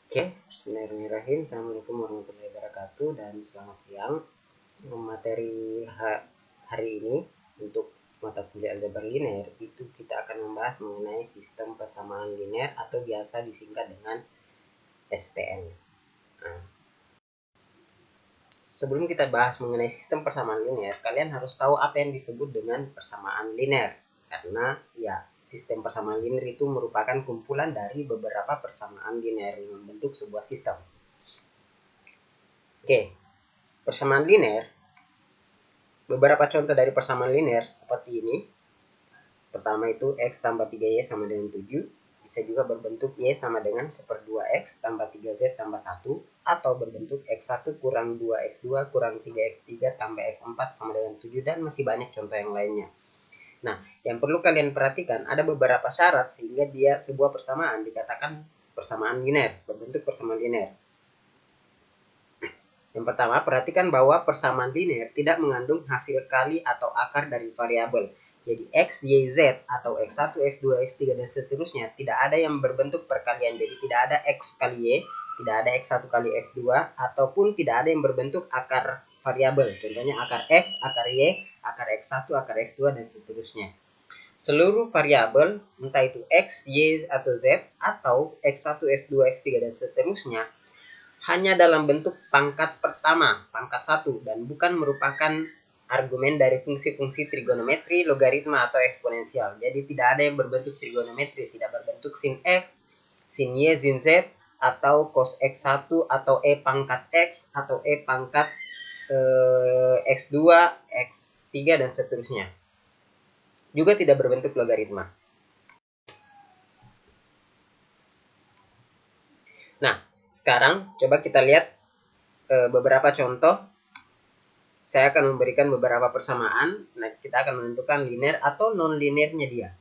Oke, bismillahirrahmanirrahim. Assalamualaikum warahmatullahi wabarakatuh dan selamat siang. Materi hari ini untuk mata kuliah aljabar linear itu kita akan membahas mengenai sistem persamaan linear atau biasa disingkat dengan SPL. Nah, sebelum kita bahas mengenai sistem persamaan linear, kalian harus tahu apa yang disebut dengan persamaan linear. Karena ya, sistem persamaan linear itu merupakan kumpulan dari beberapa persamaan linear yang membentuk sebuah sistem. Oke, persamaan linear. Beberapa contoh dari persamaan linear seperti ini. Pertama itu X tambah 3Y sama dengan 7. Bisa juga berbentuk Y sama dengan 1/2X tambah 3Z tambah 1. Atau berbentuk X1 kurang 2X2 kurang 3X3 tambah X4 sama dengan 7. Dan masih banyak contoh yang lainnya. Nah, yang perlu kalian perhatikan, ada beberapa syarat sehingga dia sebuah persamaan dikatakan persamaan linear, berbentuk persamaan linear. Yang pertama, perhatikan bahwa persamaan linear tidak mengandung hasil kali atau akar dari variabel. Jadi X, Y, Z atau X1, X2, X3 dan seterusnya tidak ada yang berbentuk perkalian. Jadi tidak ada X kali Y, tidak ada X1 kali X2 ataupun tidak ada yang berbentuk akar variabel. Contohnya akar X, akar Y, akar X1, akar X2 dan seterusnya. Seluruh variabel, entah itu X, Y atau Z atau X1, X2, X3 dan seterusnya hanya dalam bentuk pangkat pertama, pangkat 1, dan bukan merupakan argumen dari fungsi-fungsi trigonometri, logaritma, atau eksponensial. Jadi tidak ada yang berbentuk trigonometri, tidak berbentuk sin X, sin Y, sin Z, atau cos X1, atau E pangkat X, atau E pangkat X2, X3, dan seterusnya. Juga tidak berbentuk logaritma. Nah, sekarang coba kita lihat beberapa contoh. Saya akan memberikan beberapa persamaan. Nah, kita akan menentukan linear atau non-linearnya dia.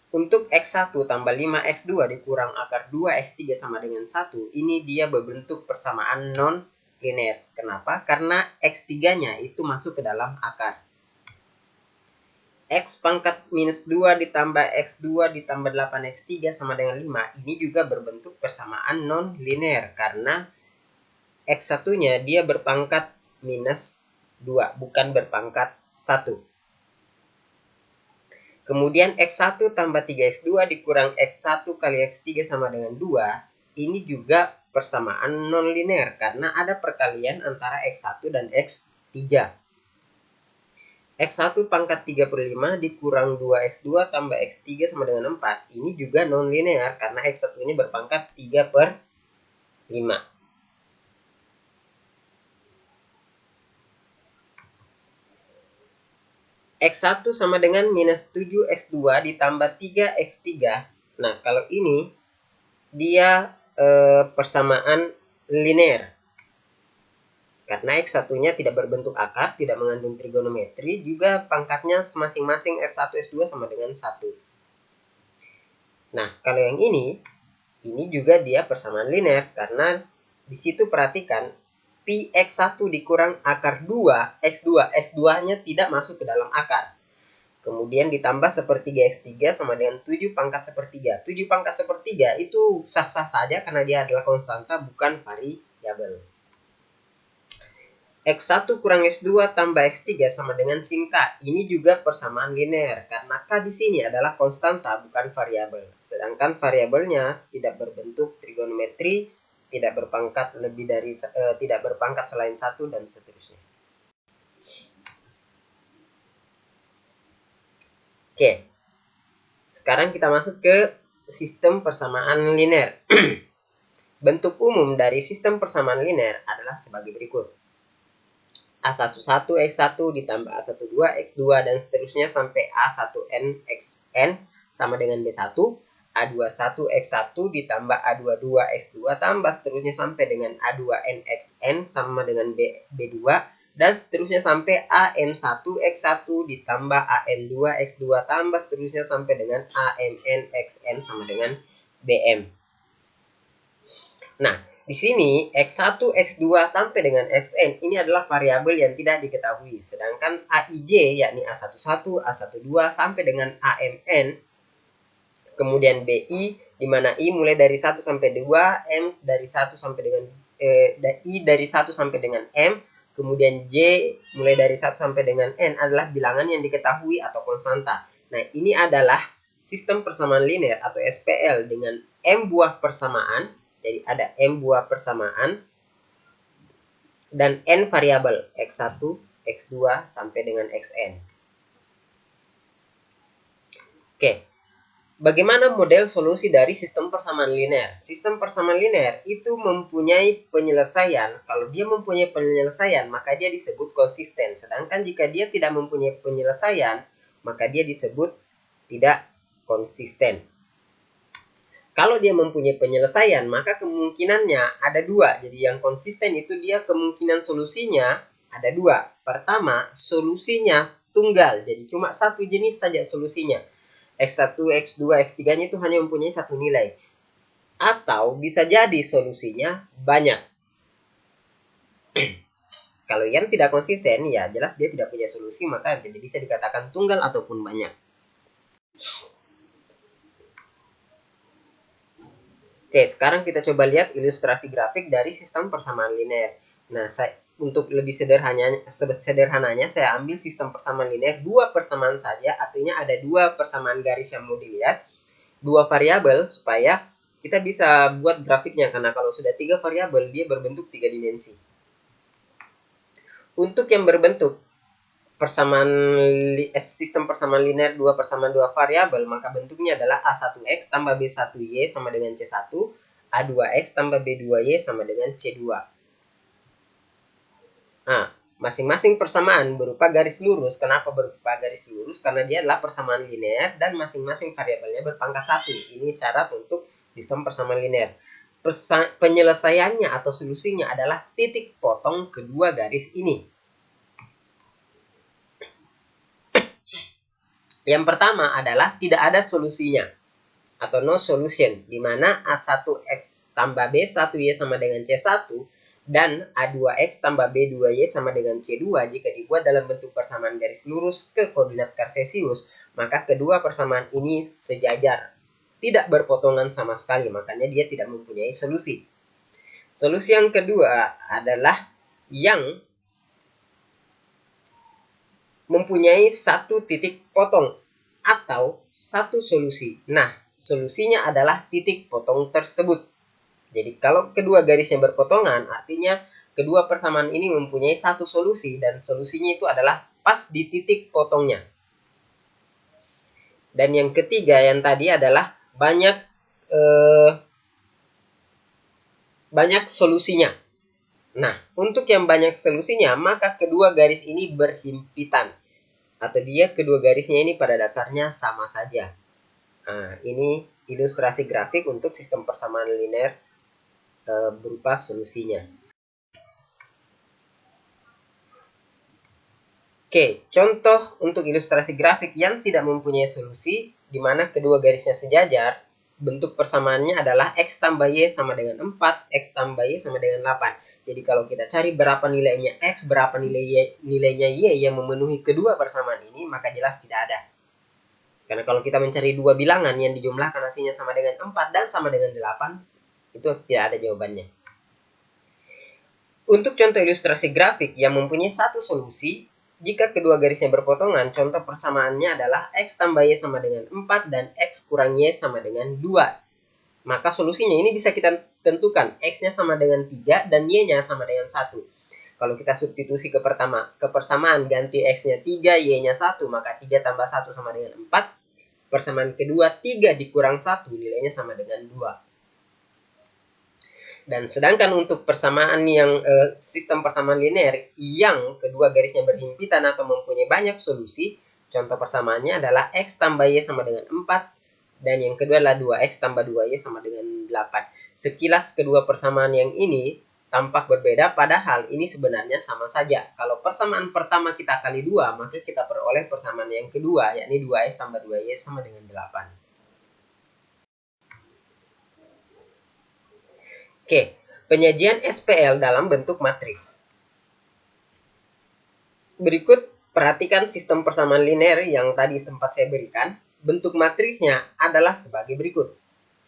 Untuk X1 tambah 5X2 dikurang akar 2X3 sama dengan 1, ini dia berbentuk persamaan non-linear. Kenapa? Karena X3-nya itu masuk ke dalam akar. X pangkat minus 2 ditambah X2 ditambah 8X3 sama dengan 5. Ini juga berbentuk persamaan non-linear. Karena X1-nya dia berpangkat minus 2, bukan berpangkat 1. Kemudian X1 tambah 3X2 dikurang X1 kali X3 sama dengan 2. Ini juga persamaan non-linear karena ada perkalian antara X1 dan X3. X1 pangkat 3/5 dikurang 2X2 tambah X3 sama dengan 4. Ini juga non-linear karena X1-nya berpangkat 3/5. X1 sama dengan minus 7X2 ditambah 3X3. Nah, kalau ini dia persamaan linear. Karena X1-nya tidak berbentuk akar, tidak mengandung trigonometri, juga pangkatnya masing-masing S1, S2 sama dengan 1. Nah, kalau yang ini juga dia persamaan linear. Karena di situ perhatikan, Pi X1 dikurang akar 2, X2. X2-nya tidak masuk ke dalam akar. Kemudian ditambah sepertiga X3 sama dengan 7 pangkat sepertiga. 7 pangkat sepertiga itu sah-sah saja karena dia adalah konstanta, bukan variabel. X1 kurang X2 tambah X3 sama dengan sin K. Ini juga persamaan linear karena K di sini adalah konstanta, bukan variabel. Sedangkan variabelnya tidak berbentuk trigonometri, tidak berpangkat lebih dari tidak berpangkat selain 1 dan seterusnya. Oke. Sekarang kita masuk ke sistem persamaan linear. Bentuk umum dari sistem persamaan linear adalah sebagai berikut. A11 X1 ditambah A12 X2 dan seterusnya sampai A1N XN sama dengan B1. A21 X1 ditambah A22 X2 tambah seterusnya sampai dengan A2N XN sama dengan B2. Dan seterusnya sampai AM1 X1 ditambah AM2 X2 tambah seterusnya sampai dengan AMN XN sama dengan BM. Nah, di sini X1, X2 sampai dengan Xn ini adalah variabel yang tidak diketahui. Sedangkan Aij yakni A11, A12 sampai dengan AMN Kemudian BI, di mana I mulai dari 1 sampai 2, M dari 1 sampai dengan I dari 1 sampai dengan M, kemudian J mulai dari 1 sampai dengan N adalah bilangan yang diketahui atau konstanta. Nah, ini adalah sistem persamaan linear atau SPL dengan M buah persamaan. Jadi ada M buah persamaan dan N variabel, X1, X2 sampai dengan Xn. Oke. Bagaimana model solusi dari sistem persamaan linear? Sistem persamaan linear itu mempunyai penyelesaian. Kalau dia mempunyai penyelesaian, maka dia disebut konsisten. Sedangkan jika dia tidak mempunyai penyelesaian, maka dia disebut tidak konsisten. Kalau dia mempunyai penyelesaian, maka kemungkinannya ada dua. Jadi yang konsisten itu dia kemungkinan solusinya ada dua. Pertama, solusinya tunggal. Jadi cuma satu jenis saja solusinya. X1, X2, X3-nya itu hanya mempunyai satu nilai. Atau bisa jadi solusinya banyak. Kalau yang tidak konsisten, ya jelas dia tidak punya solusi, maka tidak bisa dikatakan tunggal ataupun banyak. Oke, sekarang kita coba lihat ilustrasi grafik dari sistem persamaan linear. Nah, untuk lebih sederhananya, saya ambil sistem persamaan linear dua persamaan saja, artinya ada dua persamaan garis yang mau dilihat, dua variabel, supaya kita bisa buat grafiknya, karena kalau sudah tiga variabel, dia berbentuk tiga dimensi. Untuk yang berbentuk sistem persamaan linear dua persamaan dua variabel, maka bentuknya adalah A1X tambah B1Y sama dengan C1, A2X tambah B2Y sama dengan C2. Nah, masing-masing persamaan berupa garis lurus. Kenapa berupa garis lurus? Karena dia adalah persamaan linear dan masing-masing variabelnya berpangkat 1. Ini syarat untuk sistem persamaan linear. Penyelesaiannya atau solusinya adalah titik potong kedua garis ini. Yang pertama adalah tidak ada solusinya atau no solution, di mana A1X tambah B1Y sama dengan C1 dan A2X tambah B2Y sama dengan C2 jika dibuat dalam bentuk persamaan garis lurus ke koordinat kartesius, maka kedua persamaan ini sejajar, tidak berpotongan sama sekali, makanya dia tidak mempunyai solusi. Solusi yang kedua adalah yang mempunyai satu titik potong atau satu solusi. Nah, solusinya adalah titik potong tersebut. Jadi kalau kedua garisnya berpotongan, artinya kedua persamaan ini mempunyai satu solusi dan solusinya itu adalah pas di titik potongnya. Dan yang ketiga yang tadi adalah banyak solusinya. Nah, untuk yang banyak solusinya, maka kedua garis ini berhimpitan. Atau kedua garisnya ini pada dasarnya sama saja. Nah, ini ilustrasi grafik untuk sistem persamaan linear berupa solusinya. Oke, contoh untuk ilustrasi grafik yang tidak mempunyai solusi, di mana kedua garisnya sejajar, bentuk persamaannya adalah X tambah Y sama dengan 4, X tambah Y sama dengan 8. Jadi kalau kita cari berapa nilainya X, berapa nilainya Y yang memenuhi kedua persamaan ini, maka jelas tidak ada. Karena kalau kita mencari dua bilangan yang dijumlahkan hasilnya sama dengan 4 dan sama dengan 8, itu tidak ada jawabannya. Untuk contoh ilustrasi grafik yang mempunyai satu solusi, jika kedua garisnya berpotongan, contoh persamaannya adalah X tambah Y sama dengan 4 dan X kurang Y sama dengan 2. Maka solusinya ini bisa kita tentukan. X-nya sama dengan 3 dan Y-nya sama dengan 1. Kalau kita substitusi ke persamaan, ganti X-nya 3, Y-nya 1, maka 3 tambah 1 sama dengan 4. Persamaan kedua, 3 dikurang 1, nilainya sama dengan 2. Dan sedangkan untuk persamaan yang sistem persamaan linear yang kedua garisnya berhimpitan atau mempunyai banyak solusi, contoh persamaannya adalah X tambah Y sama dengan 4, dan yang kedua adalah 2X tambah 2Y sama dengan 8. Sekilas kedua persamaan yang ini tampak berbeda, padahal ini sebenarnya sama saja. Kalau persamaan pertama kita kali 2, maka kita peroleh persamaan yang kedua, yakni 2X tambah 2Y sama dengan 8. Oke, penyajian SPL dalam bentuk matriks. Berikut perhatikan sistem persamaan linear yang tadi sempat saya berikan. bentuk matriksnya adalah sebagai berikut.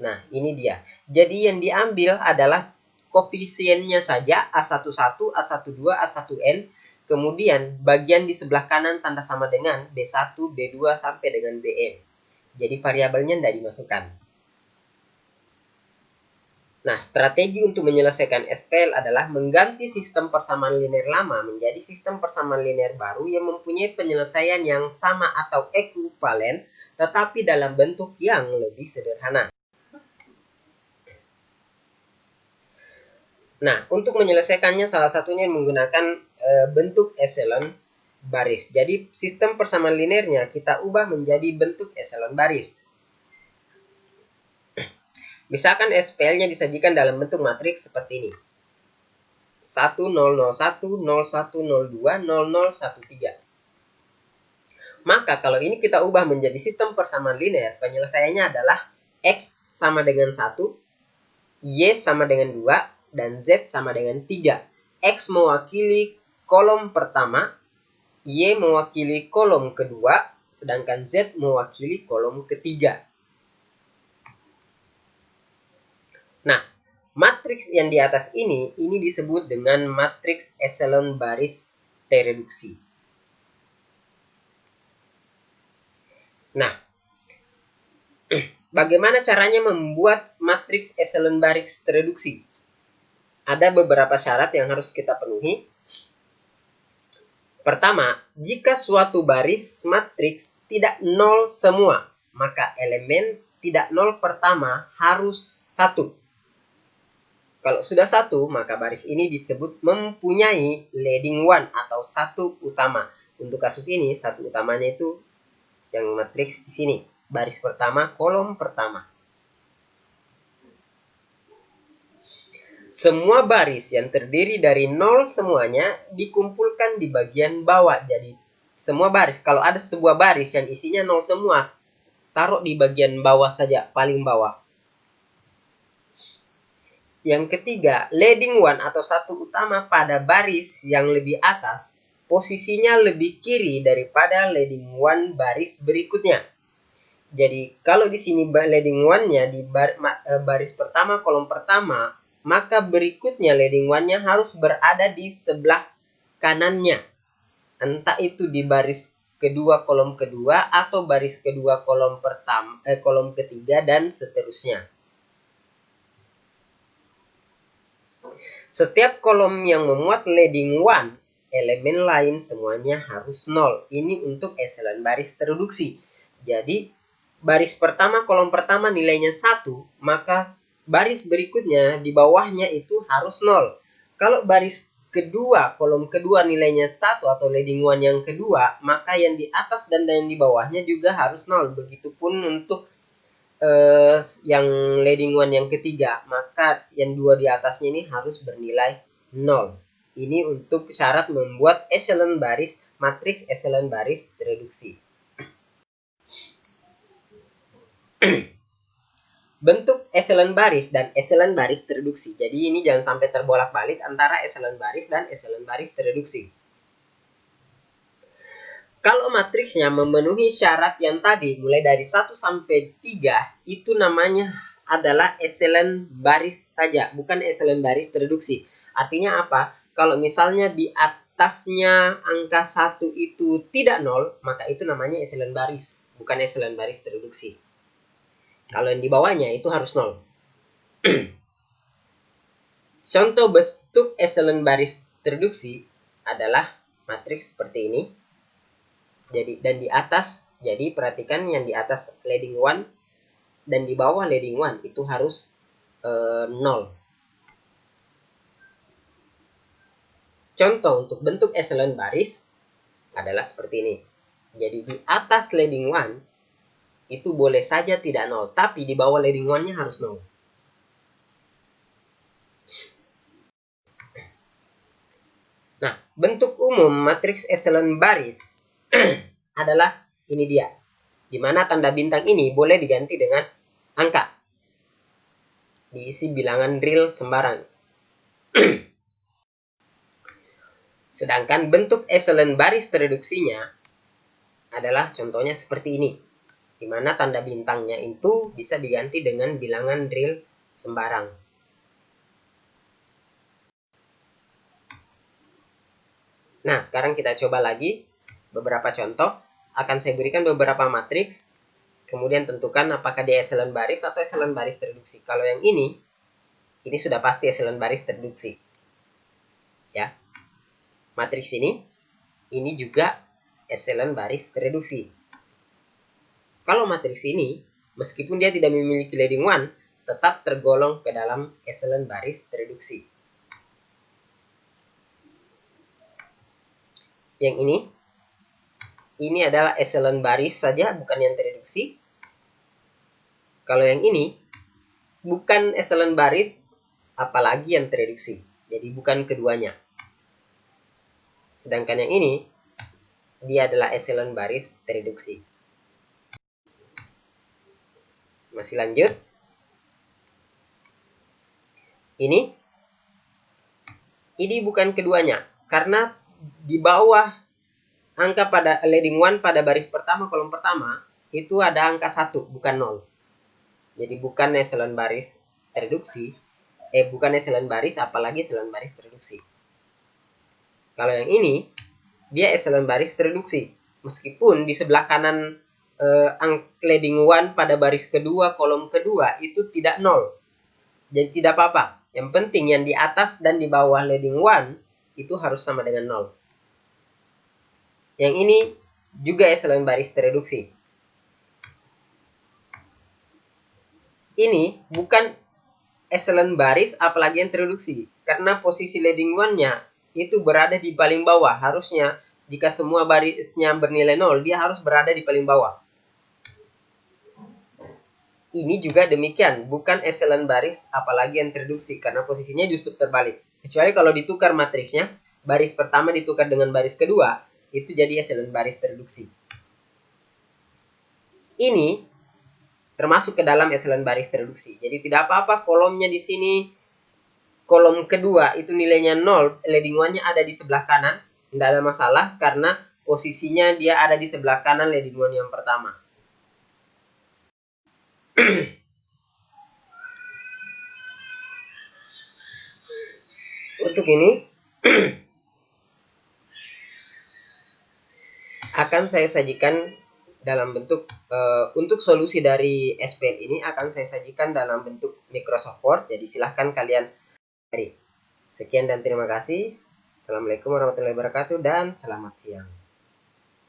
Nah, ini dia. Jadi yang diambil adalah koefisiennya saja A11, A12, A1N. Kemudian bagian di sebelah kanan tanda sama dengan B1, B2 sampai dengan Bn. Jadi variabelnya tidak dimasukkan. Nah, strategi untuk menyelesaikan SPL adalah mengganti sistem persamaan linear lama menjadi sistem persamaan linear baru yang mempunyai penyelesaian yang sama atau ekuivalen, tetapi dalam bentuk yang lebih sederhana. Nah, untuk menyelesaikannya salah satunya menggunakan bentuk echelon baris. Jadi, sistem persamaan linearnya kita ubah menjadi bentuk echelon baris. Misalkan SPL-nya disajikan dalam bentuk matriks seperti ini. 1, 0, 0, 1, 0, 1, 0, 2, 0, 0, 1, 3. Maka kalau ini kita ubah menjadi sistem persamaan linear, penyelesaiannya adalah X sama dengan 1, Y sama dengan 2, dan Z sama dengan 3. X mewakili kolom pertama, Y mewakili kolom kedua, sedangkan Z mewakili kolom ketiga. Nah, matriks yang di atas ini disebut dengan matriks echelon baris tereduksi. Nah, bagaimana caranya membuat matriks echelon baris tereduksi? Ada beberapa syarat yang harus kita penuhi. Pertama, jika suatu baris matriks tidak nol semua, maka elemen tidak nol pertama harus 1. Kalau sudah 1, maka baris ini disebut mempunyai leading one atau 1 utama. Untuk kasus ini, 1 utamanya itu yang matriks di sini. Baris pertama, kolom pertama. Semua baris yang terdiri dari 0 semuanya dikumpulkan di bagian bawah. Jadi, semua baris, kalau ada sebuah baris yang isinya 0 semua, taruh di bagian bawah saja, paling bawah. Yang ketiga, leading one atau 1 utama pada baris yang lebih atas, posisinya lebih kiri daripada leading one baris berikutnya. Jadi, kalau di sini leading one-nya di baris pertama, kolom pertama, maka berikutnya leading one-nya harus berada di sebelah kanannya. Entah itu di baris kedua, kolom kedua, atau baris kedua, kolom pertama, kolom ketiga, dan seterusnya. Setiap kolom yang memuat leading one, elemen lain semuanya harus 0. Ini untuk echelon baris tereduksi. Jadi, baris pertama, kolom pertama nilainya 1, maka baris berikutnya di bawahnya itu harus 0. Kalau baris kedua, kolom kedua nilainya 1 atau leading one yang kedua, maka yang di atas dan yang di bawahnya juga harus 0. Begitupun untuk yang leading one yang ketiga, maka yang dua di atasnya ini harus bernilai 0. Ini untuk syarat membuat echelon baris, matriks echelon baris tereduksi. Bentuk echelon baris dan echelon baris tereduksi. Jadi ini jangan sampai terbolak-balik antara echelon baris dan echelon baris tereduksi. Kalau matriksnya memenuhi syarat yang tadi, mulai dari 1 sampai 3, itu namanya adalah echelon baris saja, bukan echelon baris tereduksi. Artinya apa? Kalau misalnya di atasnya angka 1 itu tidak 0, maka itu namanya echelon baris, bukan echelon baris tereduksi. Kalau yang di bawahnya itu harus 0. Contoh bentuk echelon baris tereduksi adalah matriks seperti ini. Jadi, dan di atas, jadi perhatikan yang di atas leading one dan di bawah leading one itu harus 0. Contoh untuk bentuk echelon baris adalah seperti ini. Jadi di atas leading one itu boleh saja tidak 0, tapi di bawah leading one-nya harus 0. Nah, bentuk umum matriks echelon baris adalah ini dia, di mana tanda bintang ini boleh diganti dengan angka, diisi bilangan real sembarang. Sedangkan bentuk echelon baris tereduksinya adalah contohnya seperti ini. di mana tanda bintangnya itu bisa diganti dengan bilangan real sembarang. Nah, sekarang kita coba lagi beberapa contoh. Akan saya berikan beberapa matriks, kemudian tentukan apakah dia echelon baris atau echelon baris reduksi. Kalau yang ini sudah pasti echelon baris reduksi. Ya. Matriks ini juga echelon baris reduksi. Kalau matriks ini, meskipun dia tidak memiliki leading one, tetap tergolong ke dalam echelon baris reduksi. Yang ini adalah echelon baris saja, bukan yang tereduksi. Kalau yang ini, bukan echelon baris, apalagi yang tereduksi. Jadi bukan keduanya. Sedangkan yang ini, dia adalah echelon baris tereduksi. Masih lanjut. Ini bukan keduanya, karena di bawah angka pada leading one pada baris pertama kolom pertama itu ada angka 1, bukan 0. Jadi bukan echelon baris reduksi, bukan echelon baris apalagi echelon baris reduksi. Kalau yang ini dia echelon baris reduksi, meskipun di sebelah kanan leading one pada baris kedua kolom kedua itu tidak 0. Jadi tidak apa-apa. Yang penting yang di atas dan di bawah leading one itu harus sama dengan 0. Yang ini juga echelon baris tereduksi. Ini bukan echelon baris apalagi yang tereduksi, karena posisi leading one-nya itu berada di paling bawah. Harusnya jika semua barisnya bernilai 0, dia harus berada di paling bawah. Ini juga demikian, bukan echelon baris apalagi yang tereduksi, karena posisinya justru terbalik. Kecuali kalau ditukar matriksnya, baris pertama ditukar dengan baris kedua, itu jadi echelon baris tereduksi. Ini termasuk ke dalam echelon baris tereduksi. Jadi tidak apa-apa kolomnya di sini, kolom kedua itu nilainya 0, leading one-nya ada di sebelah kanan, tidak ada masalah karena posisinya dia ada di sebelah kanan leading one yang pertama. Untuk ini akan saya sajikan dalam bentuk untuk solusi dari SPL ini akan saya sajikan dalam bentuk Microsoft Word. Jadi silahkan kalian cari. Sekian dan terima kasih. Assalamualaikum warahmatullahi wabarakatuh dan selamat siang.